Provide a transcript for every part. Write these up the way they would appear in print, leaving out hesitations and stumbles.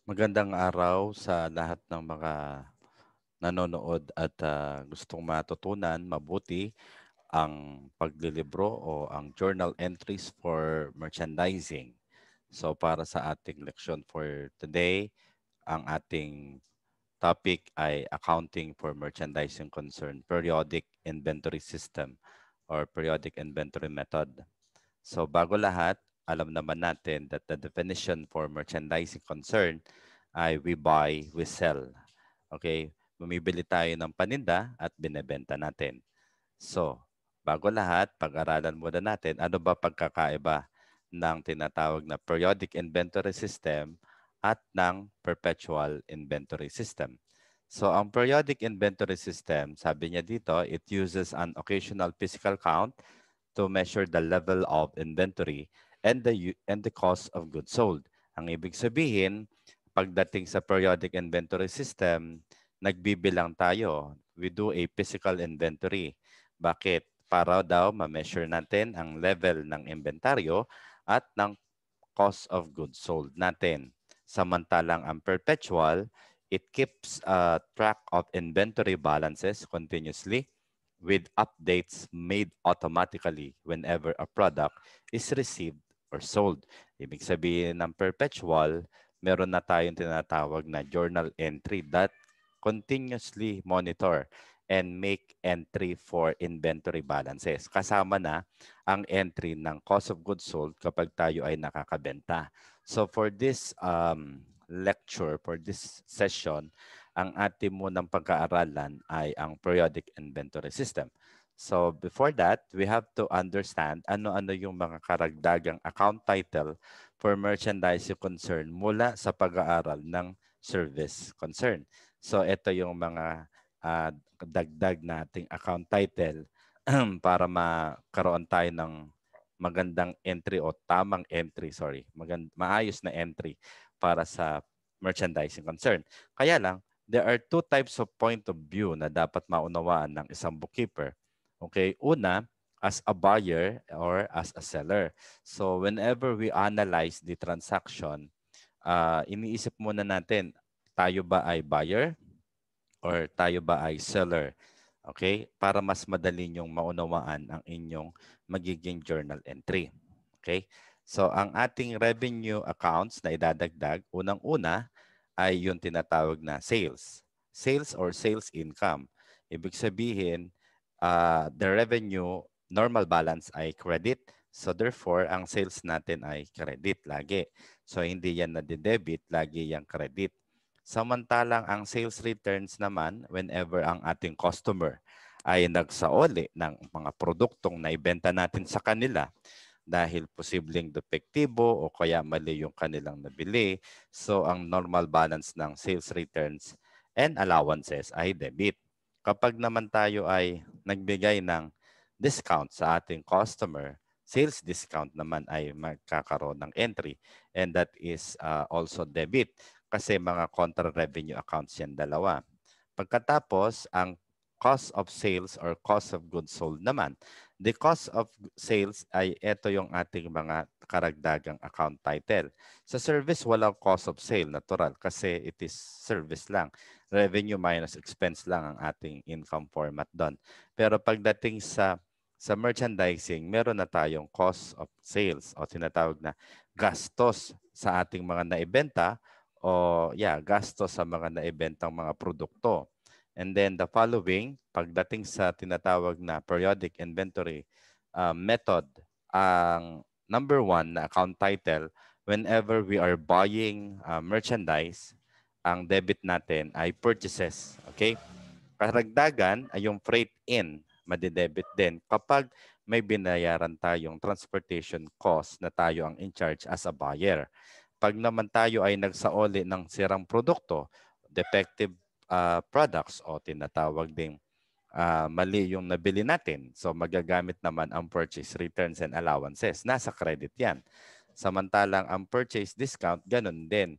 Magandang araw sa lahat ng mga nanonood at gustong matutunan mabuti ang paglilibro o ang journal entries for merchandising. So para sa ating leksyon for today, ang ating topic ay Accounting for Merchandising Concern Periodic Inventory System or Periodic Inventory Method. So bago lahat, alam naman natin that the definition for merchandising concern ay we buy, we sell. Okay? Bumibili tayo ng paninda at binebenta natin. So, bago lahat, pag-aralan muna natin ano ba pagkakaiba ng tinatawag na periodic inventory system at ng perpetual inventory system. So, ang periodic inventory system, sabi niya dito, it uses an occasional physical count to measure the level of inventory and the cost of goods sold. Ang ibig sabihin, pagdating sa periodic inventory system, nagbibilang tayo. We do a physical inventory. Bakit? Para daw ma-measure natin ang level ng inventaryo at ng cost of goods sold natin. Samantalang ang perpetual, it keeps track of inventory balances continuously with updates made automatically whenever a product is received or sold. Ibig sabihin ng perpetual, meron na tayong tinatawag na journal entry that continuously monitor and make entry for inventory balances. Kasama na ang entry ng cost of goods sold kapag tayo ay nakakabenta. So for this lecture, for this session, ang ating munang pag-aaralan ay ang periodic inventory system. So before that, we have to understand ano-ano yung mga karagdagang account title for merchandise concern mula sa pag-aaral ng service concern. So ito yung mga dagdag nating account title para makaroon tayo ng magandang entry o tamang entry, maayos na entry para sa merchandising concern. Kaya lang, there are two types of point of view na dapat maunawaan ng isang bookkeeper. Okay, una, as a buyer or as a seller. So whenever we analyze the transaction, iniisip muna natin, tayo ba ay buyer or tayo ba ay seller? Okay? Para mas madali nyong maunawaan ang inyong magiging journal entry. Okay? So, ang ating revenue accounts na idadagdag, unang-una ay yung tinatawag na sales. Sales or sales income. Ibig sabihin, the revenue normal balance ay credit. So, therefore, ang sales natin ay credit lagi. So, hindi yan na-debit, lagi yung credit. Samantalang ang sales returns naman, whenever ang ating customer ay nagsaoli ng mga produktong naibenta natin sa kanila dahil posibleng depektibo o kaya mali yung kanilang nabili. So ang normal balance ng sales returns and allowances ay debit. Kapag naman tayo ay nagbigay ng discount sa ating customer, sales discount naman ay magkakaroon ng entry and that is also debit kasi mga contra revenue accounts yan dalawa. Pagkatapos, ang cost of sales or cost of goods sold naman. The cost of sales ay ito yung ating mga karagdagang account title. Sa service, walang cost of sale, natural, kasi it is service lang. Revenue minus expense lang ang ating income format doon. Pero pagdating sa merchandising, meron na tayong cost of sales o tinatawag na gastos sa ating mga naibenta gastos sa mga naibentang mga produkto. And then the following, pagdating sa tinatawag na periodic inventory method, ang number one na account title, whenever we are buying merchandise, ang debit natin ay purchases. Okay? Karagdagan ay yung freight in, madidebit din kapag may binayaran tayong transportation cost na tayo ang in charge as a buyer. Pag naman tayo ay nagsaoli ng sirang produkto, defective products o tinatawag ding mali yung nabili natin. So magagamit naman ang purchase returns and allowances. Nasa credit yan. Samantalang ang purchase discount, ganun din.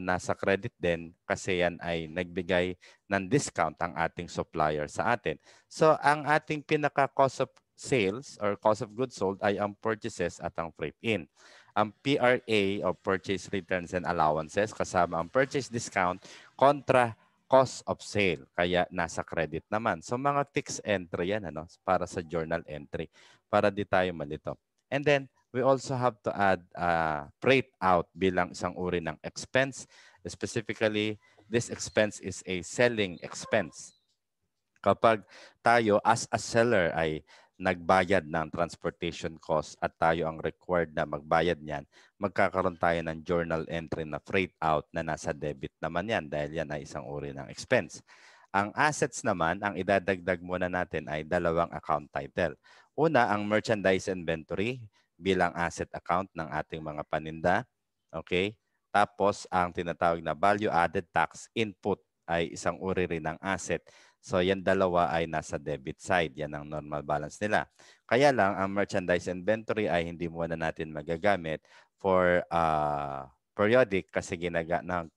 Nasa credit din kasi yan ay nagbigay ng discount ang ating supplier sa atin. So ang ating pinaka cost of sales or cost of goods sold ay ang purchases at ang freight in. ang PRA o Purchase Returns and Allowances kasama ang purchase discount kontra cost of sale. Kaya nasa credit naman. So mga fixed entry yan ano, para sa journal entry para di tayo malito. And then we also have to add freight out bilang isang uri ng expense. Specifically, this expense is a selling expense. Kapag tayo as a seller ay nagbayad ng transportation cost at tayo ang required na magbayad niyan, magkakaroon tayo ng journal entry na freight out na nasa debit naman yan dahil yan ay isang uri ng expense. Ang assets naman, ang idadagdag muna natin ay dalawang account title. Una, ang merchandise inventory bilang asset account ng ating mga paninda. Okay? Tapos, ang tinatawag na value added tax input ay isang uri rin ng asset. So, yan dalawa ay nasa debit side. Yan ang normal balance nila. Kaya lang, ang merchandise inventory ay hindi muna natin magagamit for periodic kasi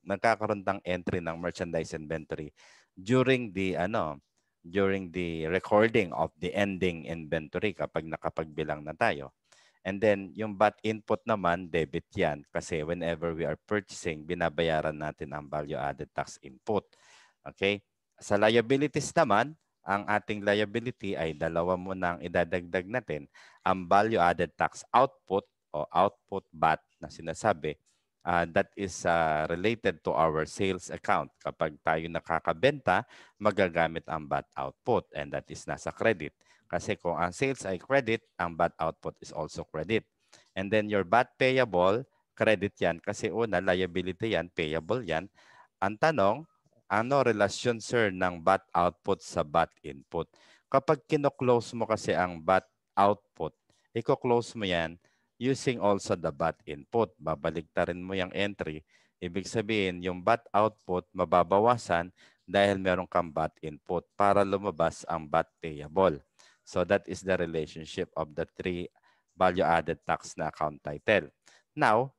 nagkakaroon ng entry ng merchandise inventory during the recording of the ending inventory kapag nakapagbilang na tayo. And then, yung VAT input naman, debit yan. Kasi whenever we are purchasing, binabayaran natin ang value added tax input. Okay? Sa liabilities naman, ang ating liability ay dalawa muna ang idadagdag natin. Ang value added tax output o output VAT na sinasabi, that is related to our sales account. Kapag tayo nakakabenta, magagamit ang VAT output and that is nasa credit. Kasi kung ang sales ay credit, ang VAT output is also credit. And then your VAT payable, credit yan kasi una, liability yan, payable yan. Ang tanong, ano relasyon sir ng VAT output sa VAT input? Kapag kino-close mo kasi ang VAT output, i-close mo yan using also the VAT input. Babaliktarin mo yung entry. Ibig sabihin, yung VAT output mababawasan dahil meron kang VAT input para lumabas ang VAT payable. So that is the relationship of the three value-added tax na account title. Now,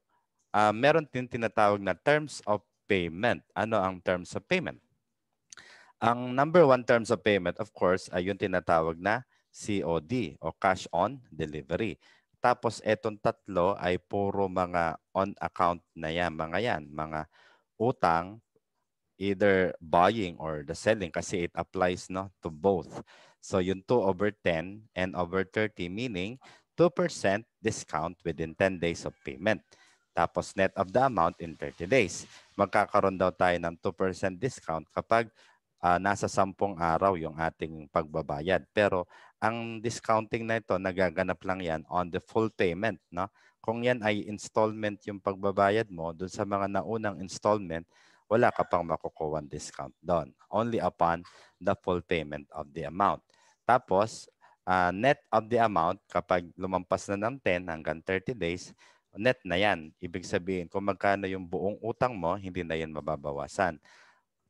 meron din tinatawag na terms of payment. Ano ang terms of payment? Ang number one terms of payment, of course, ay yung tinatawag na COD o cash on delivery. Tapos etong tatlo ay puro mga on account na yan, mga utang, either buying or the selling kasi it applies no to both. So yung 2/10 and over 30 meaning 2% discount within 10 days of payment. Tapos net of the amount in 30 days. Magkakaroon daw tayo ng 2% discount kapag nasa 10 araw yung ating pagbabayad. Pero ang discounting na ito, nagaganap lang yan on the full payment. No? Kung yan ay installment yung pagbabayad mo, dun sa mga naunang installment, wala ka pang makukuha discount doon. Only upon the full payment of the amount. Tapos, net of the amount, kapag lumampas na ng 10 hanggang 30 days, net na yan. Ibig sabihin, kung magkano yung buong utang mo, hindi na yan mababawasan.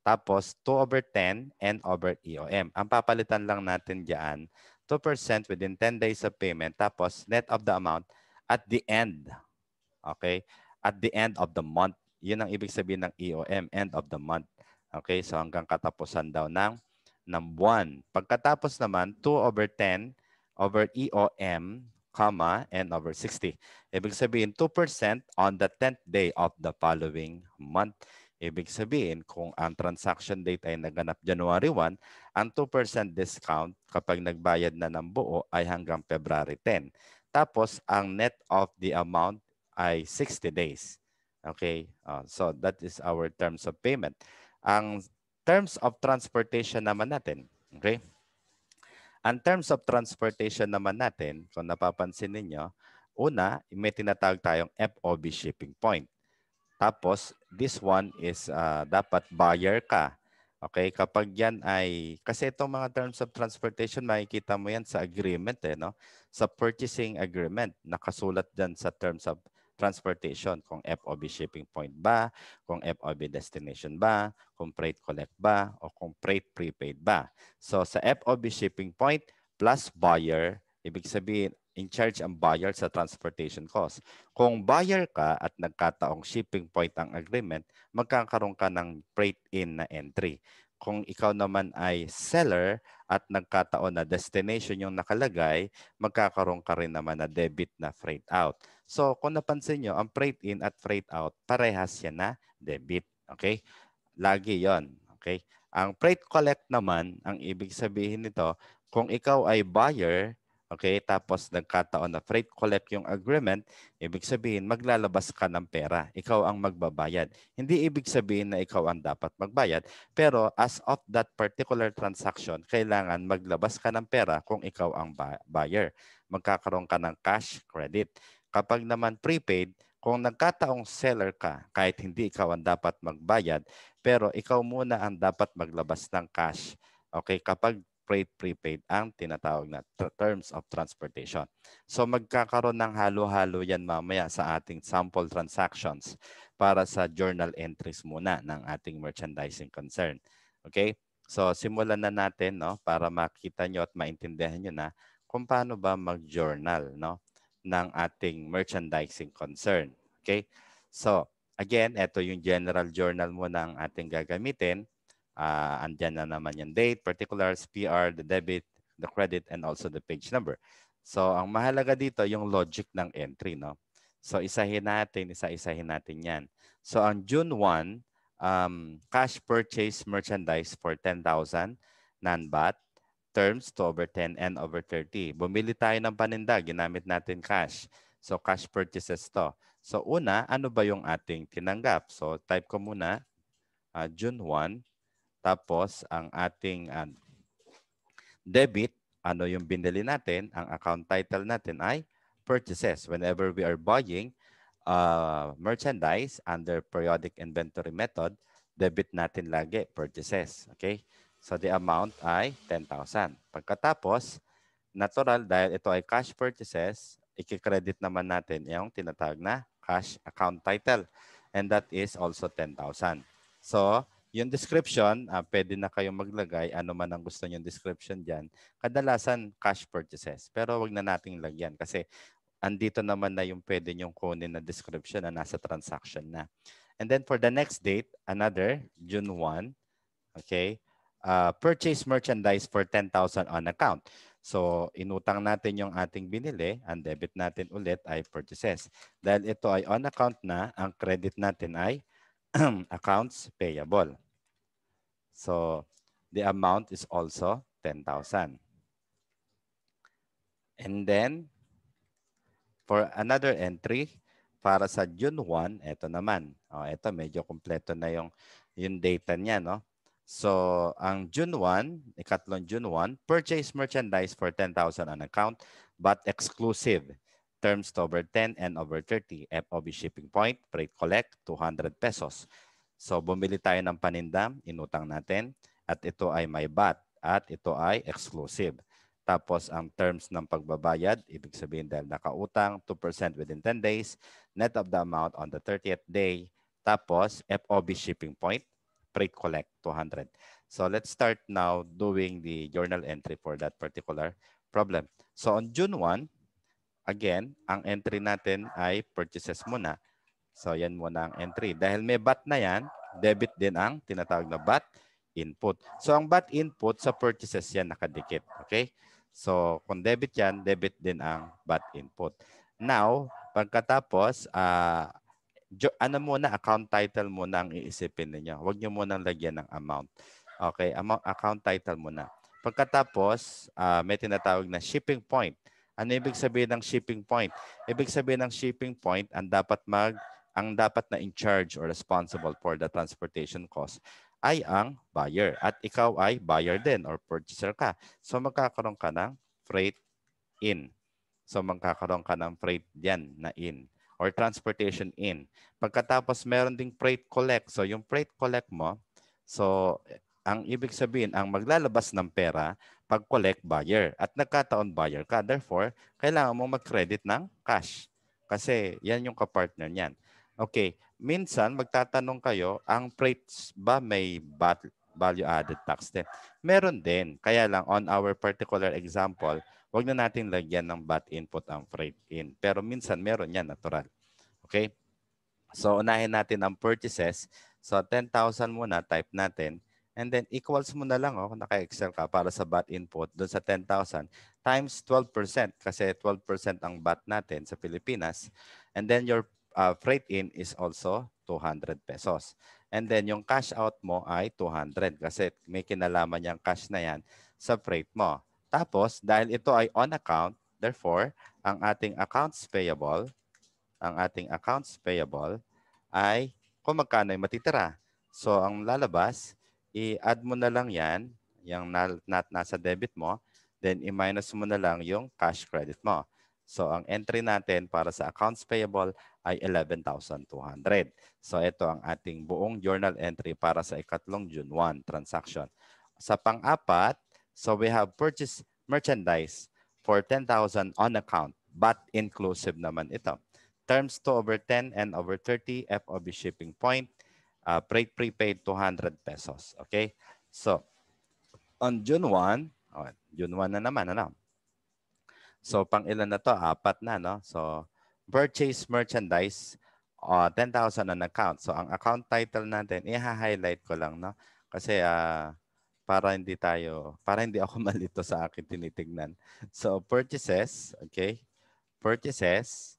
Tapos, 2/10 and over EOM. Ang papalitan lang natin dyan, 2% within 10 days of payment. Tapos, net of the amount at the end. Okay? At the end of the month. Yun ang ibig sabihin ng EOM, end of the month. Okay? So, hanggang katapusan daw ng buwan. Pagkatapos naman, 2/10 over EOM, comma, and over 60. Ibig sabihin, 2% on the 10th day of the following month. Ibig sabihin, kung ang transaction date ay naganap January 1, ang 2% discount kapag nagbayad na ng buo ay hanggang February 10. Tapos, ang net of the amount ay 60 days. Okay? So, that is our terms of payment. Ang terms of transportation naman natin, okay? Ang terms of transportation naman natin, kung napapansin ninyo, una, may tinatawag tayong FOB shipping point. Tapos, this one is dapat buyer ka. Okay, kapag yan ay, kasi itong mga terms of transportation, makikita mo yan sa agreement no? Sa purchasing agreement, nakasulat dyan sa terms of transportation, kung FOB shipping point ba, kung FOB destination ba, kung freight collect ba, o kung freight prepaid ba. So, sa FOB shipping point plus buyer, ibig sabihin, in charge ang buyer sa transportation cost. Kung buyer ka at nagkataong shipping point ang agreement, magkakaroon ka ng freight in na entry. Kung ikaw naman ay seller at nagkataon na destination yung nakalagay, magkakaroon ka rin naman na debit na freight out. So kung napansin nyo, ang freight in at freight out, parehas yan na debit. Okay? Lagi yon. Okay? Ang freight collect naman, ang ibig sabihin nito, kung ikaw ay buyer, okay, tapos nagkataon na freight collect yung agreement, ibig sabihin maglalabas ka ng pera. Ikaw ang magbabayad. Hindi ibig sabihin na ikaw ang dapat magbayad, pero as of that particular transaction, kailangan maglabas ka ng pera kung ikaw ang buyer. Magkakaroon ka ng cash credit. Kapag naman prepaid, kung nagkataong seller ka, kahit hindi ikaw ang dapat magbayad, pero ikaw muna ang dapat maglabas ng cash. Okay, kapag prepaid ang tinatawag na terms of transportation. So magkakaroon ng halo-halo yan mamaya sa ating sample transactions para sa journal entries muna ng ating merchandising concern. Okay? So simulan na natin, no, para makita nyo at maintindihan nyo na kung paano ba mag-journal, no, ng ating merchandising concern. Okay? So, again, ito yung general journal mo na ang ating gagamitin. Andyan na naman yung date, particulars, PR, the debit, the credit, and also the page number. So, ang mahalaga dito yung logic ng entry, no? So, isa-isahin natin yan. So, ang June 1, cash purchase merchandise for 10,000, non-BAT, terms to over 10 and over 30. Bumili tayo ng paninda, ginamit natin cash. So, cash purchases to. So, una, ano ba yung ating tinanggap? So, type ko muna, June 1. Tapos, ang ating debit, ano yung binili natin? Ang account title natin ay purchases. Whenever we are buying merchandise under periodic inventory method, debit natin lagi purchases. Okay? So, the amount ay 10,000. Pagkatapos, natural dahil ito ay cash purchases, i-credit naman natin yung tinatawag na cash account title. And that is also 10,000. So, yung description, pwede na kayong maglagay ano man ang gusto nyo description dyan. Kadalasan cash purchases. Pero wag na nating lagyan kasi andito naman na yung pwede nyong kunin na description na nasa transaction na. And then for the next date, another June 1, okay, purchase merchandise for 10,000 on account. So, inutang natin yung ating binili, ang debit natin ulit ay purchases. Dahil ito ay on account na, ang credit natin ay accounts payable. So, the amount is also 10,000. And then, for another entry, para sa June 1, ito naman. Ito, medyo kompleto na yung data niya, no? So, ang June 1, ikatlong June 1, purchase merchandise for 10,000 on account, but exclusive. Terms to over 10 and over 30. FOB shipping point, freight collect, 200 pesos. So, bumili tayo ng paninda, inutang natin, at ito ay may VAT, at ito ay exclusive. Tapos, ang terms ng pagbabayad, ibig sabihin dahil nakautang, 2% within 10 days, net of the amount on the 30th day. Tapos, FOB shipping point, freight collect, 200. So, let's start now doing the journal entry for that particular problem. So, on June 1, again, ang entry natin ay purchases muna. So, yan muna ang entry. Dahil may VAT na yan, debit din ang tinatawag na VAT input. So, ang VAT input sa purchases yan nakadikit. Okay? So, kung debit yan, debit din ang VAT input. Now, pagkatapos, ano muna, account title muna ang iisipin ninyo. Huwag nyo muna lagyan ng amount. Okay, account title muna. Pagkatapos, may tinatawag na shipping point. Ano ibig sabihin ng shipping point? Ibig sabihin ng shipping point, ang dapat na in charge or responsible for the transportation cost ay ang buyer. At ikaw ay buyer din or purchaser ka. So magkakaroon ka ng freight in. So magkakaroon ka ng freight diyan na in or transportation in. Pagkatapos meron ding freight collect. So yung freight collect mo, so ang ibig sabihin, ang maglalabas ng pera pag collect buyer at nagkataon buyer ka. Therefore, kailangan mo mag-credit ng cash kasi yan yung kapartner niyan. Okay, minsan magtatanong kayo, ang freights ba may value added tax din? Meron din. Kaya lang on our particular example, wag na natin lagyan ng VAT input ang freight in. Pero minsan meron yan, natural. Okay? So, unahin natin ang purchases. So, 10,000 muna, type natin. And then, equals mo na lang, kung naka-Excel ka para sa VAT input doon sa 10,000 times 12% kasi 12% ang VAT natin sa Pilipinas. And then your freight in is also 200 pesos. And then yung cash out mo ay 200 kasi may kinalaman yung cash na yan sa freight mo. Tapos, dahil ito ay on account, therefore, ang ating accounts payable ay kung magkano yung matitira. So, ang lalabas, i-add mo na lang yan, yung nasa debit mo, then i-minus mo na lang yung cash credit mo. So, ang entry natin para sa accounts payable ay 11,200. So, ito ang ating buong journal entry para sa ikatlong June 1 transaction. Sa pang-apat, so we have purchase merchandise for 10,000 on account, but inclusive naman ito. Terms 2 over 10 and over 30, FOB shipping point, freight prepaid 200 pesos. Okay? So, on June 1, June 1 na naman, ano? So, pang ilan na to? Apat na, no? So, purchase merchandise, 10,000 on account. So, ang account title natin, i-highlight ko lang, no? Kasi, para hindi ako malito sa akin tinitignan. So, purchases, okay? Purchases,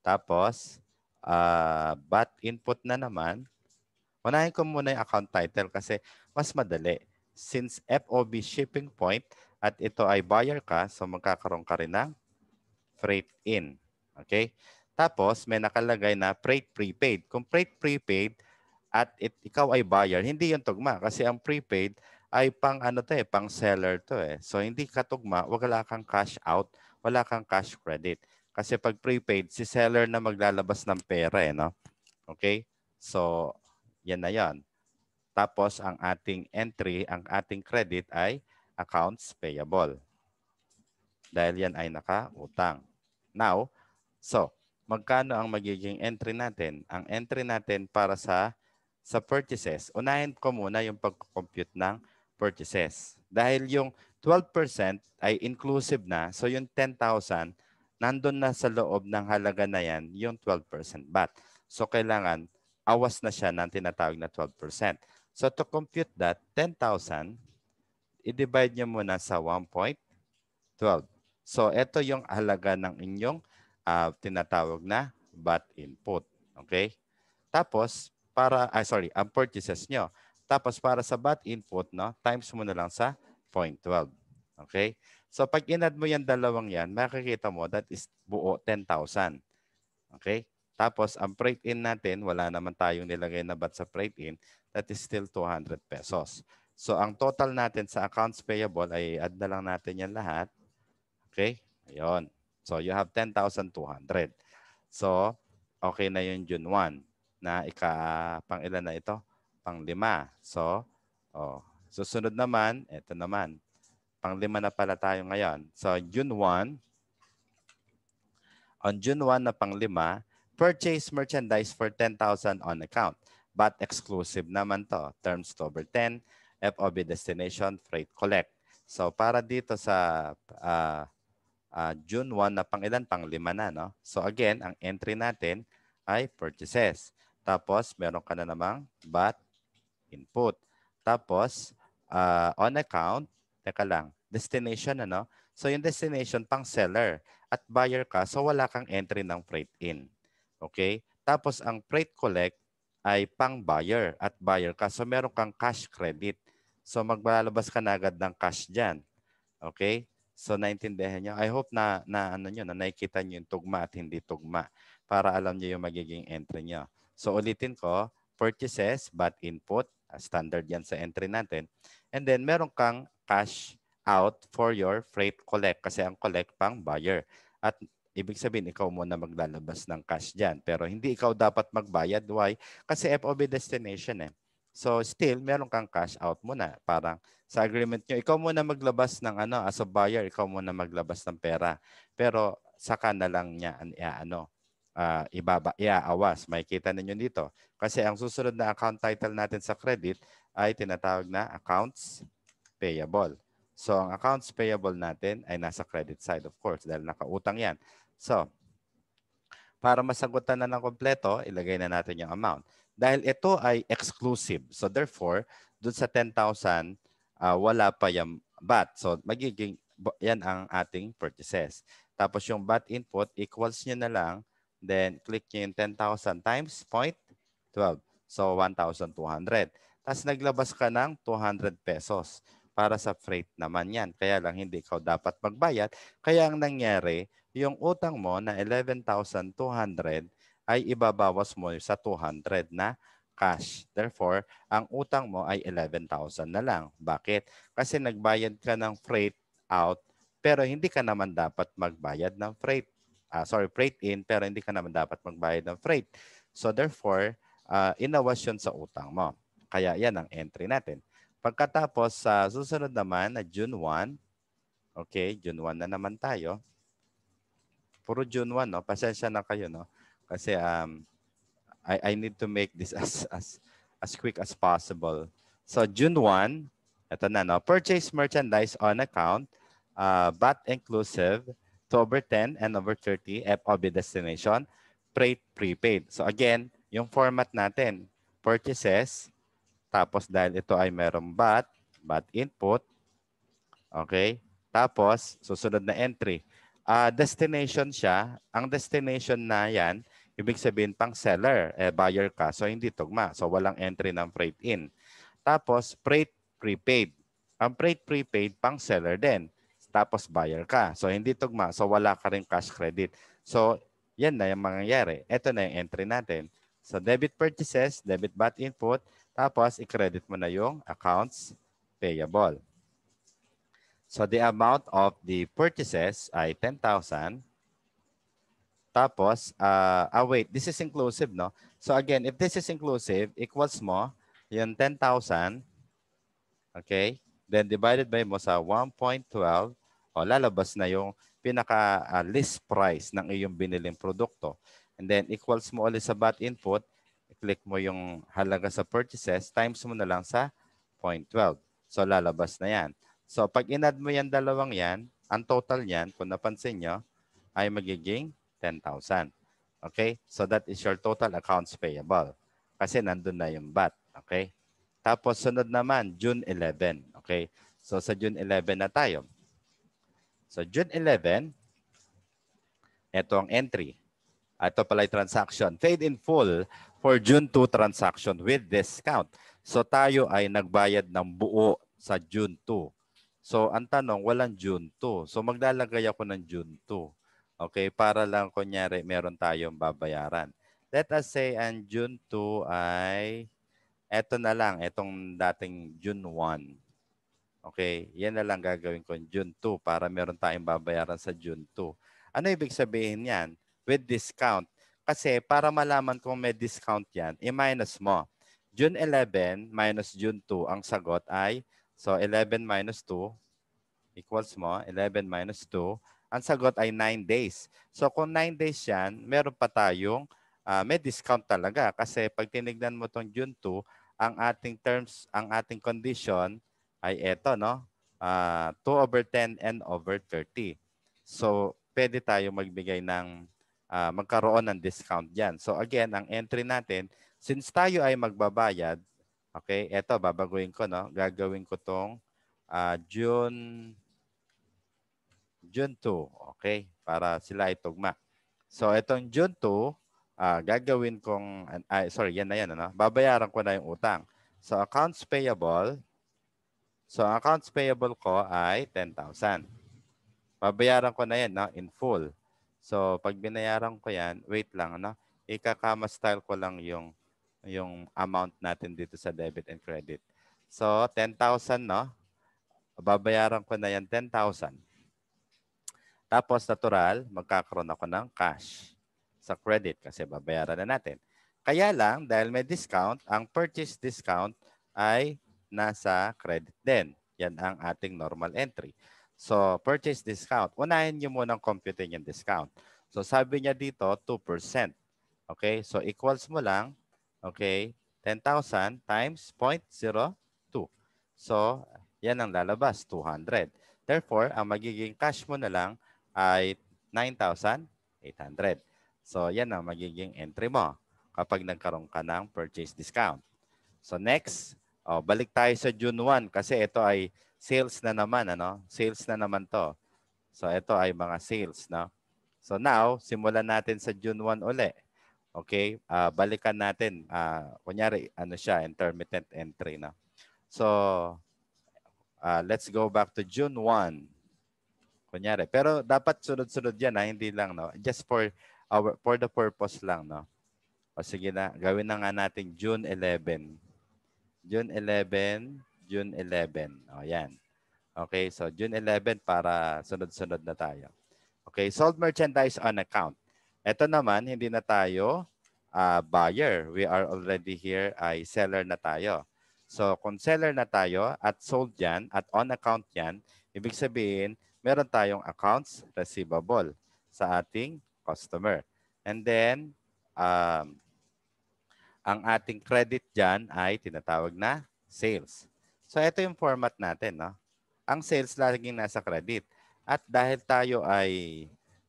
tapos, but input na naman. Unahin ko muna yung account title kasi mas madali. Since FOB shipping point at ito ay buyer ka, so magkakaroon ka rin ng freight in. Okay? Tapos, may nakalagay na freight prepaid. Kung freight prepaid at ikaw ay buyer, hindi yung tugma kasi ang prepaid ay pang pang seller to eh. So, hindi ka tugma, wala kang cash out, wala kang cash credit. Kasi pag prepaid, si seller na maglalabas ng pera eh, no? Okay? So, yan na yan. Tapos, ang ating entry, ang ating credit ay accounts payable. Dahil yan ay nakautang. Now, so, magkano ang magiging entry natin? Ang entry natin para sa purchases, unahin ko muna yung pag-compute ng purchases. Dahil yung 12% ay inclusive na, so yung 10,000, nandun na sa loob ng halaga na yan, yung 12% VAT. So kailangan, awas na siya ng tinatawag na 12%. So to compute that, 10,000, i-divide nyo muna sa 1.12. So ito yung halaga ng inyong tinatawag na VAT input. Okay? Tapos, ang purchases nyo. Tapos, para sa VAT input, no, times mo na lang sa 0.12. Okay? So, pag inad mo yan dalawang yan, makikita mo that is buo 10,000. Okay? Tapos, ang freight in natin, wala naman tayong nilagay na VAT sa freight in, that is still 200 pesos. So, ang total natin sa accounts payable ay add na lang natin yan lahat. Okay? Ayun. So, you have 10,200. So, okay na yung June 1 na pang ilan na ito? Pang 5. So, susunod naman, ito naman. Pang 5 na pala tayo ngayon. So, June 1. On June 1 na pang 5, purchase merchandise for 10,000 on account. But exclusive naman to. Terms to over 10, FOB destination, freight collect. So, para dito sa June 1 na pang ilan? Pang 5 na, no? So, again, ang entry natin ay purchases. Tapos, meron ka na namang VAT input. Tapos, on account, teka lang, destination, ano? So, yung destination, pang seller. At buyer ka, so wala kang entry ng freight in. Okay? Tapos, ang freight collect ay pang buyer at buyer ka. So, meron kang cash credit. So, maglalabas ka na agad ng cash dyan. Okay? So, naintindihan nyo? I hope na nakikita nyo yung tugma at hindi tugma para alam nyo yung magiging entry nyo. So, ulitin ko, purchases, VAT input, standard yan sa entry natin. And then, meron kang cash out for your freight collect kasi ang collect pang buyer. At ibig sabihin, ikaw muna maglalabas ng cash dyan. Pero hindi ikaw dapat magbayad. Why? Kasi FOB destination eh. So, still, meron kang cash out muna. Parang sa agreement nyo, ikaw muna maglabas ng as a buyer, ikaw muna maglabas ng pera. Pero saka na lang niya iaawas. Makikita ninyo dito. Kasi ang susunod na account title natin sa credit ay tinatawag na accounts payable. So, ang accounts payable natin ay nasa credit side, of course, dahil nakautang yan. So, para masagutan na ng kompleto, ilagay na natin yung amount. Dahil ito ay exclusive. So, therefore, dun sa 10,000, wala pa yung VAT. So, yan ang ating purchases. Tapos yung VAT input equals nyo na lang Then click nyo yung 10,000 times 0.12. So 1,200. Tapos naglabas ka ng 200 pesos para sa freight naman yan. Kaya lang hindi ikaw dapat magbayad. Kaya ang nangyari, yung utang mo na 11,200 ay ibabawas mo sa 200 na cash. Therefore, ang utang mo ay 11,000 na lang. Bakit? Kasi nagbayad ka ng freight out pero hindi ka naman dapat magbayad ng freight. Freight in pero hindi ka naman dapat magbayad ng freight. So therefore, inawas yun sa utang mo. Kaya yan ang entry natin. Pagkatapos sa susunod naman na June 1, okay, June 1 na naman tayo. Puro June 1, no? Pasensya na kayo, no? Kasi I need to make this as quick as possible. So June 1, ito na, no? Purchase merchandise on account, VAT inclusive, to over 10 and over 30 FOB destination, freight prepaid. So again, yung format natin, purchases, tapos dahil ito ay merong VAT input, okay? Tapos, susunod na entry. Destination siya. Ang destination na yan, ibig sabihin pang seller, buyer ka. So, hindi tugma. So, walang entry ng freight in. Tapos, freight prepaid. Ang freight prepaid, pang seller din. Tapos, buyer ka. So, hindi tugma. So, wala ka rin cash credit. So, yan na yung mangyayari. Ito na yung entry natin. So, debit purchases, debit VAT input, tapos, i-credit mo na yung accounts payable. So the amount of the purchases ay 10,000. Tapos, wait, this is inclusive, no? So again, if this is inclusive, equals mo yung 10,000, okay? Then divided by mo sa 1.12, o lalabas na yung pinaka list price ng iyong biniling produkto. And then equals mo ulit sa VAT input, i-click mo yung halaga sa purchases, times mo na lang sa 0.12. So lalabas na yan. So pag inad mo yan dalawang yan, ang total yan, kung napansin nyo, ay magiging 10,000. Okay? So that is your total accounts payable. Kasi nandun na yung VAT. Okay? Tapos sunod naman, June 11. Okay? So sa June 11 na tayo. So June 11, ito ang entry. Ito pala yung transaction. Paid in full for June 2 transaction with discount. So tayo ay nagbayad ng buo sa June 2. So ang tanong, walang June 2. So maglalagay ako ng June 2. Okay, para lang kunyari meron tayong babayaran. Let us say ang June 2 ay eto na lang, etong dating June 1. Okay, yan na lang gagawin ko June 2 para meron tayong babayaran sa June 2. Ano ibig sabihin yan? With discount. Kasi para malaman kung may discount yan, i-minus mo. June 11 minus June 2, ang sagot ay, so 11 minus 2 equals mo, 11 minus 2. Ang sagot ay 9 days. So kung 9 days yan, meron pa tayong, may discount talaga. Kasi pag tinignan mo tong June 2, ang ating terms, ang ating condition, ay eto, no? 2 over 10 and over 30. So, pwede tayo magbigay ng, magkaroon ng discount dyan. So, again, ang entry natin, since tayo ay magbabayad, okay, eto, babaguhin ko, no? Gagawin ko tong June 2, okay? Para sila ay tugma. So, itong June 2, gagawin kong, yan na yan, ano? Babayaran ko na yung utang. So, accounts payable, ko ay 10,000. Babayaran ko na yan, no? In full. So, pag binayaran ko yan, wait lang, ano? Ikakama style ko lang yung amount natin dito sa debit and credit. So, 10,000, no? Babayaran ko na yan 10,000. Tapos, natural, magkakaroon ako ng cash sa credit kasi babayaran na natin. Kaya lang, dahil may discount, ang purchase discount ay nasa credit din. Yan ang ating normal entry. So, purchase discount. Unahin nyo munang computing yung discount. So, sabi niya dito, 2%. Okay? So, equals mo lang, okay, 10,000 times 0.02. So, yan ang lalabas, 200. Therefore, ang magiging cash mo na lang ay 9,800. So, yan ang magiging entry mo kapag nagkaroon ka ng purchase discount. So, next, balik tayo sa June 1 kasi ito ay sales na naman, ano? Sales na naman to. So, ito ay mga sales, no? So now, simulan natin sa June 1 uli. Okay? Balikan natin. Kunyari, ano siya, intermittent entry. No? So, let's go back to June 1. Kunyari. Pero dapat sunod-sunod yan, hindi lang. No? Just for the purpose lang. No? O sige na, gawin na nga natin June 11. June 11, June 11. O yan. Okay, so June 11 para sunod-sunod na tayo. Okay, sold merchandise on account. Ito naman, hindi na tayo buyer. We are already here ay seller na tayo. So kung seller na tayo at sold yan at on account yan, ibig sabihin meron tayong accounts receivable sa ating customer. And then, ang ating credit dyan ay tinatawag na sales. So ito yung format natin. No? Ang sales laging nasa credit. At dahil tayo ay,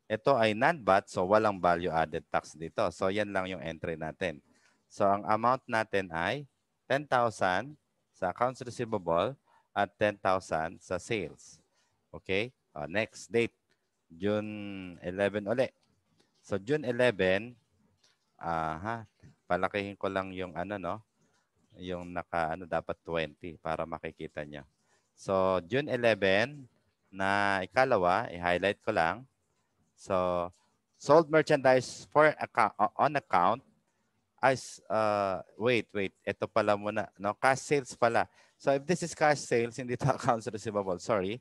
ito ay non-VAT, so walang value added tax dito. So yan lang yung entry natin. So ang amount natin ay 10,000 sa accounts receivable at 10,000 sa sales. Okay? Next date, June 11 uli. So June 11, palakihin ko lang yung ano, no? Yung dapat 20 para makikita nyo. So, June 11 na ikalawa, i-highlight ko lang. So, sold merchandise on account as, wait. Ito pala muna. No? Cash sales pala. So, if this is cash sales, hindi to accounts receivable. Sorry.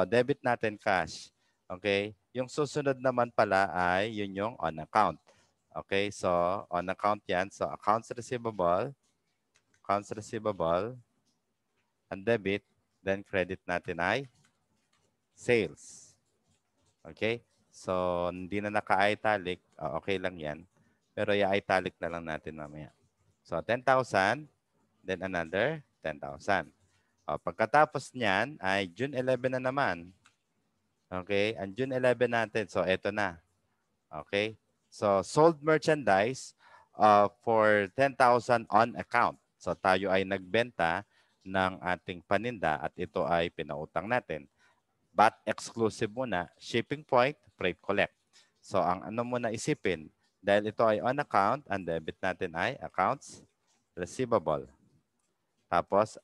Debit natin cash. Okay? Yung susunod naman pala ay yun yung on account. Okay? So, on account yan. So, accounts receivable, and debit, then credit natin ay sales. Okay? So, hindi na naka-italic. Okay lang yan. Pero i-italic na lang natin mamaya. So, 10,000, then another 10,000. Pagkatapos niyan ay June 11 na naman. Okay? Ang June 11 natin. So, eto na. Okay? So, sold merchandise for 10,000 on account. So, tayo ay nagbenta ng ating paninda at ito ay pinautang natin. But exclusive muna, shipping point, freight collect. So, ang ano muna isipin, dahil ito ay on account, ang debit natin ay accounts receivable. Tapos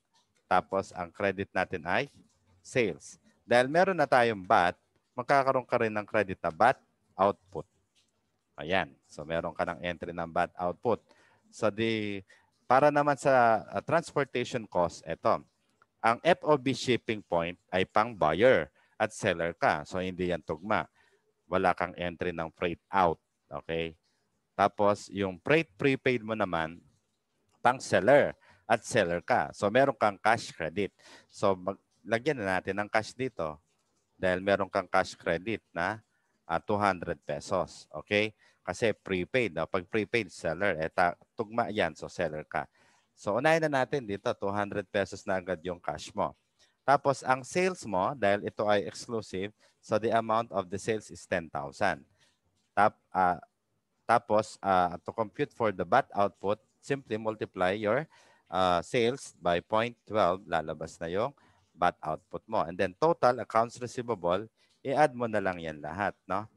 ang credit natin ay sales. Dahil meron na tayong VAT, magkakaroon ka rin ng credit na VAT output. Ayan. So, meron ka ng entry ng VAT output. So, para naman sa transportation cost, ito. Ang FOB shipping point ay pang buyer at seller ka. So, hindi yan tugma. Wala kang entry ng freight out. Okay? Tapos, yung freight prepaid mo naman, pang seller at seller ka. So, meron kang cash credit. So, lagyan na natin ng cash dito dahil meron kang cash credit na 200 pesos. Okay? Kasi prepaid. No? Pag prepaid, seller. Tugma yan. So, seller ka. So, unahin na natin dito. 200 pesos na agad yung cash mo. Tapos, ang sales mo, dahil ito ay exclusive, so the amount of the sales is 10,000. Tapos, to compute for the VAT output, simply multiply your sales by 0.12. Lalabas na yung VAT output mo. And then, total accounts receivable, i-add mo na lang yan lahat. No?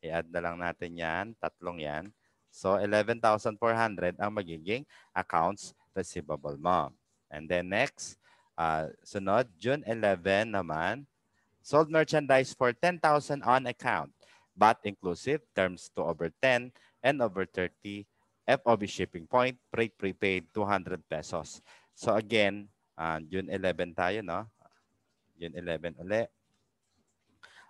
I-add na lang natin yan. Tatlong yan. So, 11,400 ang magiging accounts receivable mo. And then next, sunod, June 11 naman, sold merchandise for 10,000 on account, but inclusive, terms to over 10 and over 30, FOB shipping point, freight prepaid, 200 pesos. So again, June 11 tayo, no? June 11 uli.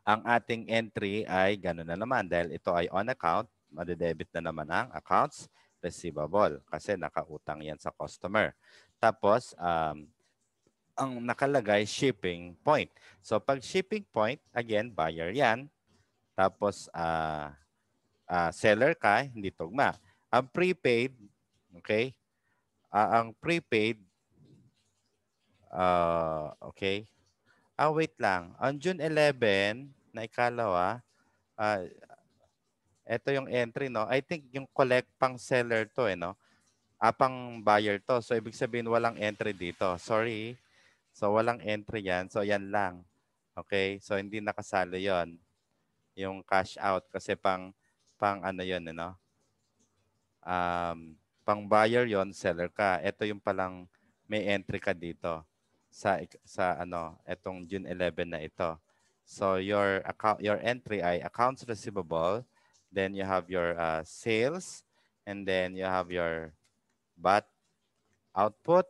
Ang ating entry ay gano'n na naman dahil ito ay on account, madedebit na naman ang accounts receivable kasi nakautang yan sa customer. Tapos, ang nakalagay shipping point. So pag shipping point, again, buyer yan. Tapos seller ka, hindi tugma. Ang prepaid, okay? Ang prepaid, okay? Wait lang. On June 11, na ikalawa, ito yung entry, no? I think yung collect pang seller to, no? Pang buyer to. So, ibig sabihin walang entry dito. Sorry. So, walang entry yan. So, yan lang. Okay? So, hindi nakasali yon. yung cash out kasi pang ano yun, ano? Pang buyer yon, seller ka. Ito yung palang may entry ka dito sa ano, etong June 11 na ito. So your account, your entry ay accounts receivable, then you have your sales, and then you have your BAT output,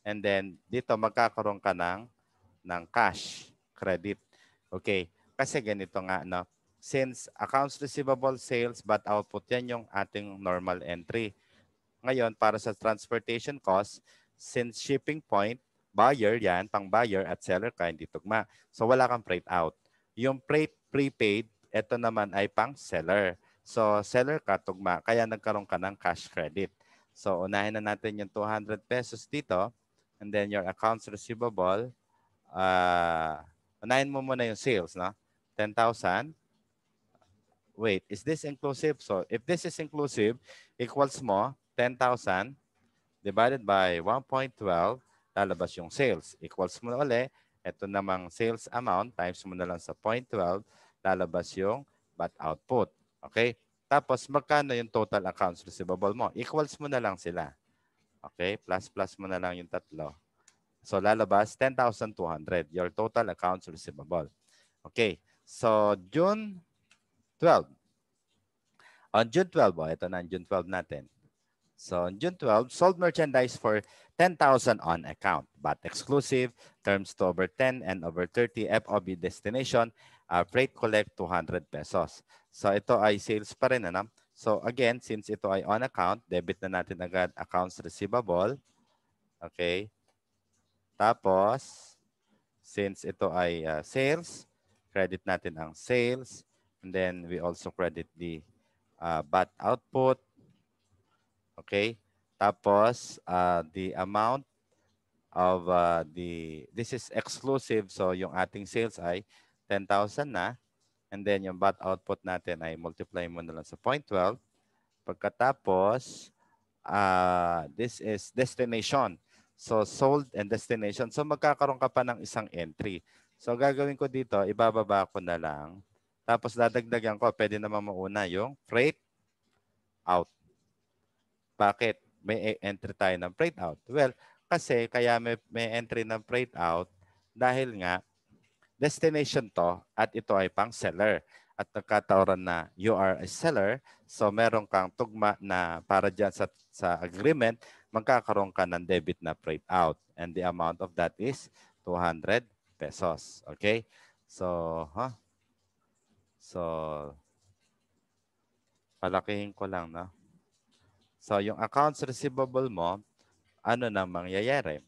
and then dito magkakaroon ka ng cash credit. Okay, kasi ganito nga, no? Since accounts receivable, sales, BAT output, yan yung ating normal entry. Ngayon, para sa transportation cost, since shipping point, buyer yan, pang buyer at seller ka, hindi tugma. So wala kang freight out. Yung freight prepaid, ito naman ay pang seller. So seller ka, tugma, kaya nagkaroon ka ng cash credit. So unahin na natin yung 200 pesos dito, and then your accounts receivable, unahin mo muna yung sales, no? 10,000. Wait, is this inclusive? So if this is inclusive, equals mo 10,000 divided by 1.12, lalabas yung sales. Equals mo na uli, ito namang sales amount, times mo na lang sa 0.12, lalabas yung BAT output. Okay? Tapos magkano yung total accounts receivable mo? Equals mo na lang sila. Okay? Plus mo na lang yung tatlo. So lalabas 10,200, your total accounts receivable. Okay. So June 12. On June 12, ito na ang June 12 natin. So on June 12, sold merchandise for 10,000 on account, but exclusive, terms to over 10 and over 30, FOB destination, freight collect 200 pesos. So ito ay sales pa rin, ano? So again, since ito ay on account, debit na natin agad accounts receivable. Okay. Tapos, since ito ay sales, credit natin ang sales. And then we also credit the BAT output. Okay. Tapos, the amount of this is exclusive. So, yung ating sales ay 10,000 na. And then, yung BAT output natin ay multiply mo na lang sa 0.12. Pagkatapos, this is destination. So, sold and destination. So, magkakaroon ka pa ng isang entry. So, gagawin ko dito, ibababa ko na lang. Tapos, dadagdagan ko, pwede naman mauna yung freight out. Bakit? May entry tayo ng freight out. Well, kasi kaya may entry ng freight out dahil nga destination to at ito ay pang seller. At nagkataon na you are a seller, so meron kang tugma na para dyan sa agreement, magkakaroon ka ng debit na freight out. And the amount of that is 200 pesos. Okay? So, So, palakihin ko lang, no? So, yung accounts receivable mo, ano na mangyayari?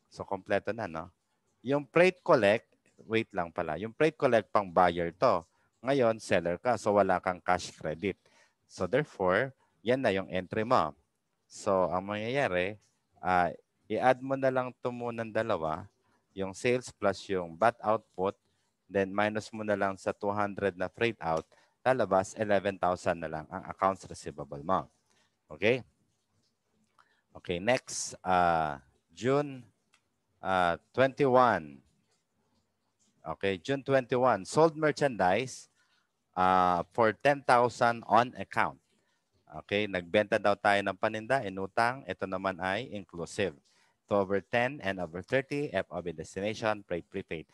So, kompleto na, no? Yung freight collect, wait lang pala. Yung freight collect pang buyer to. Ngayon, seller ka. So, wala kang cash credit. So, therefore, yan na yung entry mo. So, ang mangyayari, i-add mo na lang ito munang dalawa. Yung sales plus yung BAT output. Then, minus mo na lang sa 200 na freight out. Lalabas, 11,000 na lang ang accounts receivable mo. Okay? Okay, next. June 21. Okay, June 21. Sold merchandise for 10,000 on account. Okay, nagbenta daw tayo ng paninda, inutang. Ito naman ay inclusive. To over 10 and over 30, FOB destination, freight prepaid.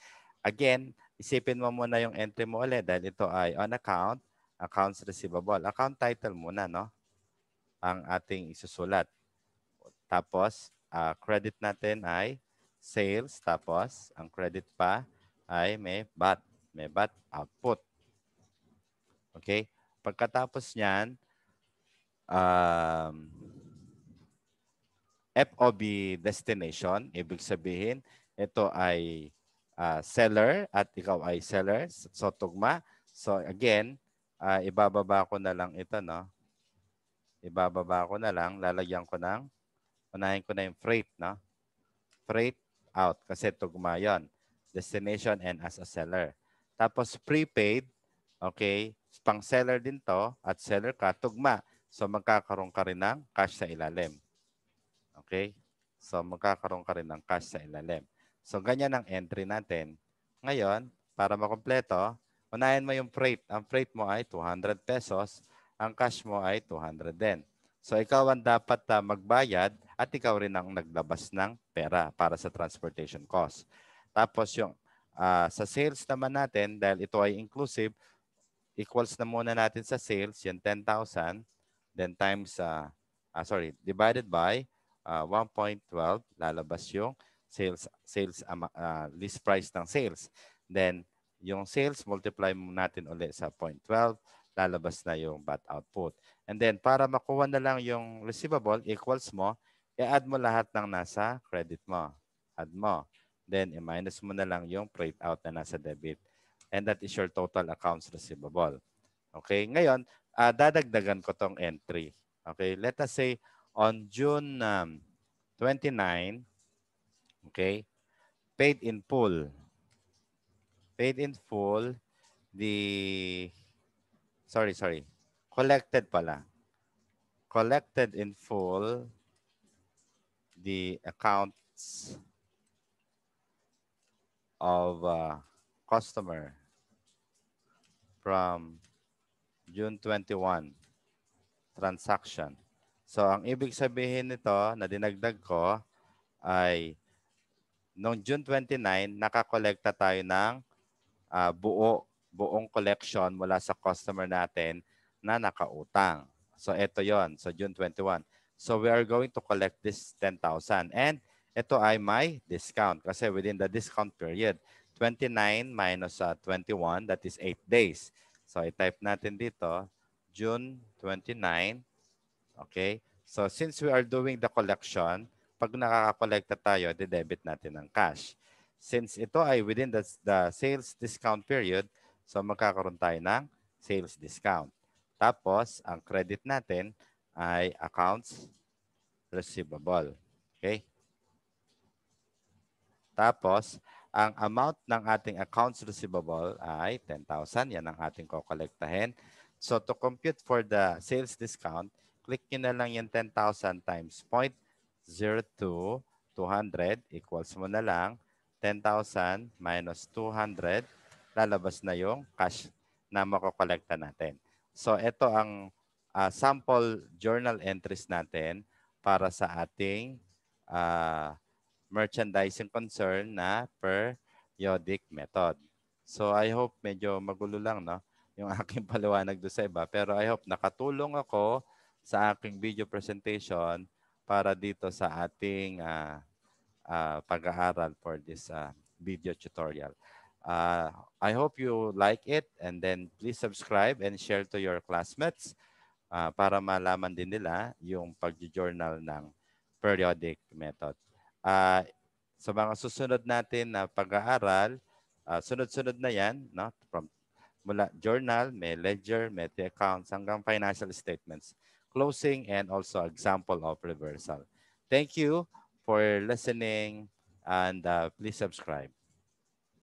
Again, isipin mo muna yung entry mo ulit dahil ito ay on account, accounts receivable. Account title muna, no? Ang ating isusulat. Tapos, credit natin ay sales. Tapos, ang credit pa ay may BAT. May BAT output. Okay? Pagkatapos niyan, FOB destination, ibig sabihin, ito ay seller at ikaw ay seller. So, tugma. So, again, ibababa ko na lang ito, no? Ibababa ko na lang, lalagyan ko ng, unahin ko na yung freight, no? Freight out kasi tugma yon. Destination and as a seller. Tapos prepaid, okay, pang seller din to at seller ka, tugma. So magkakaroon ka rin ng cash sa ilalim. Okay? So magkakaroon ka rin ng cash sa ilalim. So ganyan ang entry natin. Ngayon, para makompleto, Unahin mo yung freight. Ang freight mo ay 200 pesos. Ang cash mo ay 200 din. So ikaw ang dapat magbayad at ikaw rin ang naglabas ng pera para sa transportation cost. Tapos yung sa sales naman natin, dahil ito ay inclusive, equals na muna natin sa sales, yung 10,000, then times, divided by 1.12, lalabas yung list price ng sales. Then, yung sales, multiply mo natin ulit sa 0.12, lalabas na yung bat output. And then, para makuha na lang yung receivable, equals mo, i-add mo lahat ng nasa credit mo. Add mo. Then, i-minus mo na lang yung freight out na nasa debit. And that is your total accounts receivable. Okay, ngayon, dadagdagan ko tong entry. Okay, let us say on June 29, okay, paid in full. Paid in full, collected pala. Collected in full, the accounts of customer from June 21 transaction. So, ang ibig sabihin nito na dinagdag ko ay noong June 29, nakakolekta tayo ng buong collection mula sa customer natin na nakautang. So, ito yon. So, June 21. So, we are going to collect this 10,000. And ito ay may discount kasi within the discount period, 29 minus 21, that is 8 days. So, i-type natin dito, June 29. Okay? So, since we are doing the collection, pag nakakakolekta tayo, de-debit natin ng cash. Since ito ay within the sales discount period, so magkakaroon tayo ng sales discount. Tapos, ang credit natin ay accounts receivable. Okay? Tapos, ang amount ng ating accounts receivable ay 10,000. Yan ang ating kokolektahin. So, to compute for the sales discount, click nyo na lang yung 10,000 times 0.02, 200, equals mo na lang 10,000 minus 200, lalabas na yung cash na makokolekta natin. So, ito ang sample journal entries natin para sa ating merchandising concern na periodic method. So I hope medyo magulo lang no yung aking paliwanag do sa iba, pero I hope nakatulong ako sa aking video presentation para dito sa ating pag-aaral for this video tutorial. I hope you like it, and then please subscribe and share to your classmates para malaman din nila yung pag-journal ng periodic method. Sa mga susunod natin na pag-aaral, sunod-sunod na yan, no? From mula journal, may ledger, may accounts, hanggang financial statements, closing, and also example of reversal. Thank you for listening, and please subscribe.